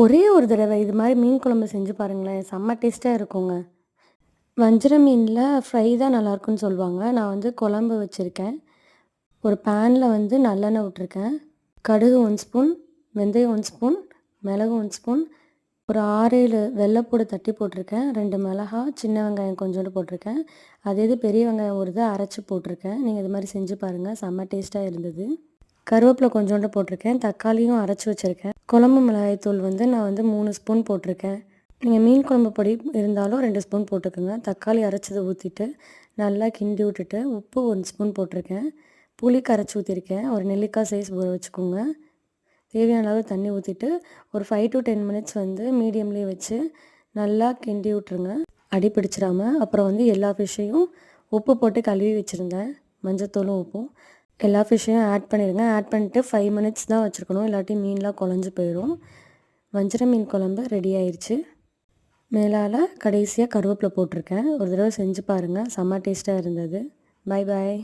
ஒரே ஒரு தடவை இது மாதிரி மீன் குழம்பு செஞ்சு பாருங்களேன், செம்ம டேஸ்ட்டாக இருக்குங்க. வஞ்சர மீனில் ஃப்ரை தான் நல்லாயிருக்குன்னு சொல்லுவாங்க. நான் வந்து குழம்பு வச்சுருக்கேன். ஒரு பேனில் வந்து நல்லெண்ணெய் விட்டுருக்கேன். கடுகு 1 ஸ்பூன், வெந்தயம் 1 ஸ்பூன், மிளகு 1 ஸ்பூன், ஒரு 6, 7 வெள்ளைப்பூடு தட்டி போட்டிருக்கேன். 2 மிளகா, சின்ன வெங்காயம் கொஞ்சோண்டு போட்டிருக்கேன். அதே இது பெரிய வெங்காயம் ஒரு இதை அரைச்சி போட்டிருக்கேன். நீங்கள் இது மாதிரி செஞ்சு பாருங்கள், செம்ம டேஸ்ட்டாக இருந்தது. கருவேப்பிலை கொஞ்சோண்டு போட்டிருக்கேன். தக்காளியும் அரைச்சி வச்சுருக்கேன். குழம்பு மிளகாய்த்தூள் வந்து நான் வந்து 3 ஸ்பூன் போட்டிருக்கேன். நீங்கள் மீன் குழம்பு பொடி இருந்தாலும் 2 ஸ்பூன் போட்டுக்கோங்க. தக்காளி அரைச்சதை ஊற்றிட்டு நல்லா கிண்டி விட்டுட்டு உப்பு 1 ஸ்பூன் போட்டிருக்கேன். புளி கரைச்சி ஊற்றிருக்கேன். ஒரு நெல்லிக்காய் சைஸ் ஊற வச்சுக்கோங்க. தேவையான அளவு தண்ணி ஊற்றிட்டு ஒரு 5 to 10 மினிட்ஸ் வந்து மீடியம்லேயே வச்சு நல்லா கிண்டி விட்ருங்க, அடி பிடிச்சிடாமல். அப்புறம் வந்து எல்லா ஃபிஷ்ஷையும் உப்பு போட்டு கழுவி வச்சுருந்தேன், மஞ்சத்தூளும் உப்பும். எல்லா ஃபிஷ்ஷையும் ஆட் பண்ணிடுங்க. ஆட் பண்ணிட்டு 5 மினிட்ஸ் தான் வச்சுருக்கணும், இல்லாட்டி மீன்லாம் குழஞ்சி போயிடும். வஞ்சர மீன் குழம்பு ரெடி ஆயிடுச்சு. மேலால் கடைசியாக கருவேப்பிலை போட்டிருக்கேன். ஒரு தடவை செஞ்சு பாருங்கள், செம்ம டேஸ்ட்டாக இருந்தது. Bye bye.